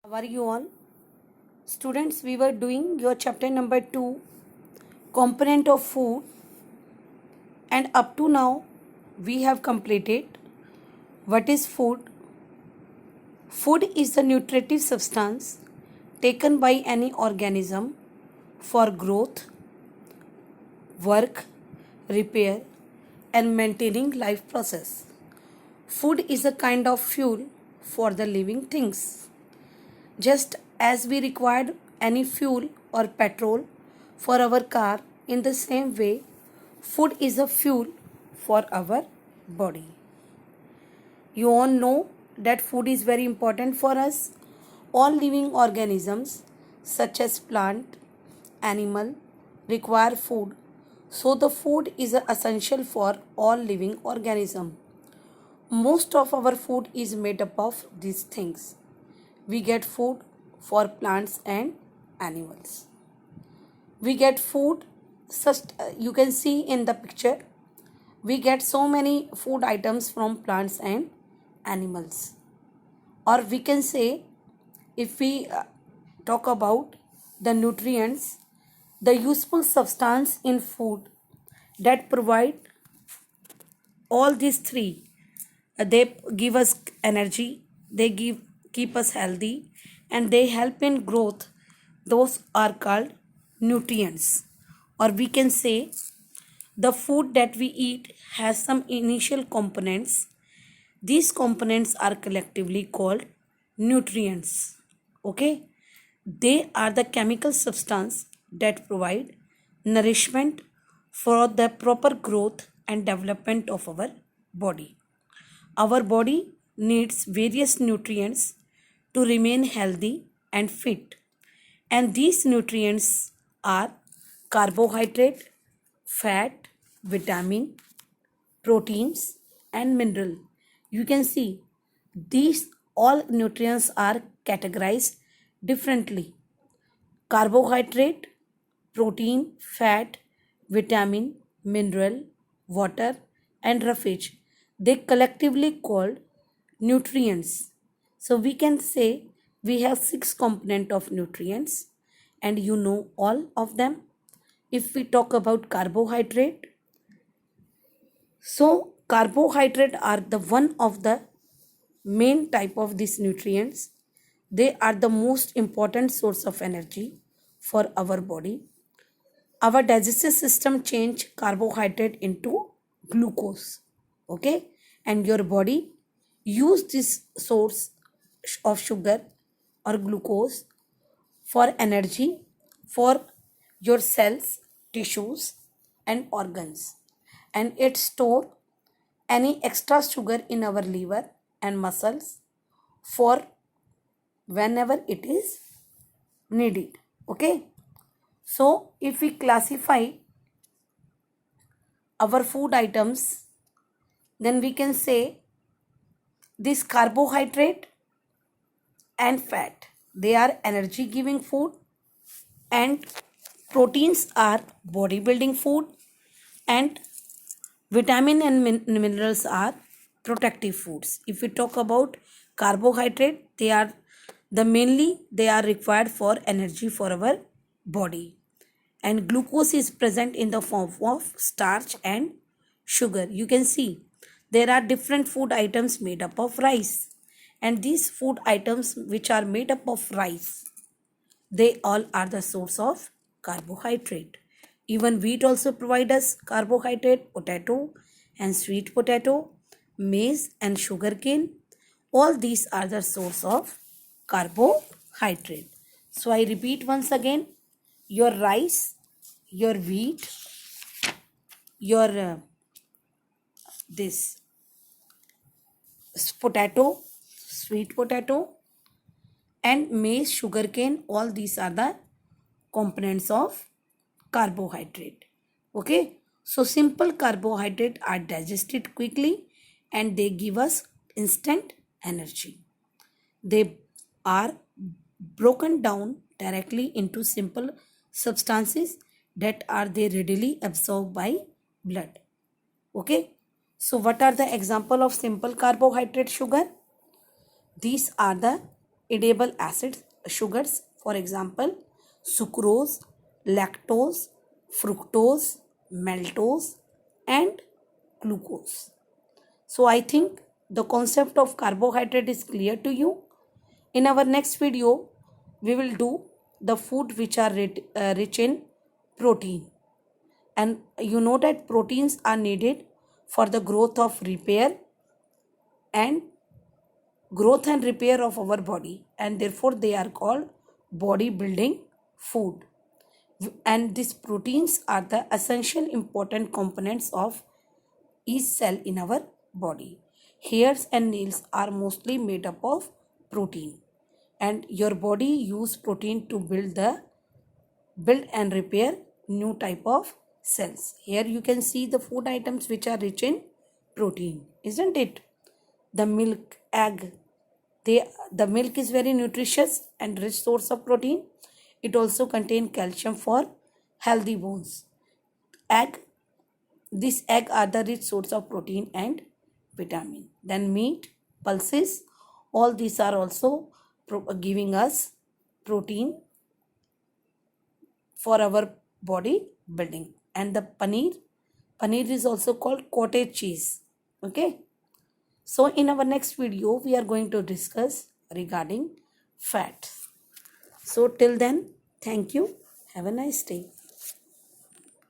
How are you all? Students, we were doing your chapter number 2, component of food, and up to now we have completed what is food. Food is the nutritive substance taken by any organism for growth, work, repair, and maintaining life process. Food is a kind of fuel for the living things. Just as we required any fuel or petrol for our car, in the same way, food is a fuel for our body. You all know that food is very important for us. All living organisms, such as plant, animal, require food. So the food is essential for all living organism. Most of our food is made up of these things. We get food for plants and animals. We get food, such you can see in the picture. We get so many food items from plants and animals. Or we can say, if we talk about the nutrients, the useful substance in food that provide all these three. They give us energy, they keep us healthy, and they help in growth. Those are called nutrients. Or we can say the food that we eat has some initial components. These components are collectively called nutrients. Okay? They are the chemical substance that provide nourishment for the proper growth and development of our body. Our body needs various nutrients to remain healthy and fit. And these nutrients are carbohydrate, fat, vitamin, proteins, and mineral. You can see these all nutrients are categorized differently. Carbohydrate, protein, fat, vitamin, mineral, water, and roughage. They collectively called nutrients. So we can say we have 6 components of nutrients, and you know all of them. If we talk about carbohydrate, so carbohydrate are the one of the main type of these nutrients. They are the most important source of energy for our body. Our digestive system change carbohydrate into glucose. Okay, and your body use this source of sugar or glucose for energy for your cells, tissues, and organs, and it store any extra sugar in our liver and muscles for whenever it is needed. Okay, so if we classify our food items, then we can say this carbohydrate and fat, they are energy giving food, and proteins are bodybuilding food, and vitamin and minerals are protective foods. If we talk about carbohydrate, they are required for energy for our body, and glucose is present in the form of starch and sugar. You can see there are different food items made up of rice, and these food items which are made up of rice, they all are the source of carbohydrate. Even wheat also provide us carbohydrate, potato and sweet potato, maize and sugarcane. All these are the source of carbohydrate. So I repeat once again, your rice, your wheat, your this potato, sweet potato, and maize, sugarcane, all these are the components of carbohydrate. Okay, so simple carbohydrate are digested quickly and they give us instant energy. They are broken down directly into simple substances that are they readily absorbed by blood. Okay, so what are the example of simple carbohydrate? Sugar. These are the edible acids, sugars, for example, sucrose, lactose, fructose, maltose, and glucose. So I think the concept of carbohydrate is clear to you. In our next video, we will do the food which are rich in protein. And you know that proteins are needed for the and growth and repair of our body, and therefore they are called body building food. And these proteins are the essential important components of each cell in our body. Hairs and nails are mostly made up of protein, and your body use protein to build and repair new type of cells. Here you can see the food items which are rich in protein, isn't it? The milk, egg, the milk is very nutritious and rich source of protein. It also contains calcium for healthy bones. Egg, this egg are the rich source of protein and vitamin. Then meat, pulses, all these are also giving us protein for our body building. And the paneer is also called cottage cheese. Okay. So in our next video, we are going to discuss regarding fat. So till then, thank you. Have a nice day.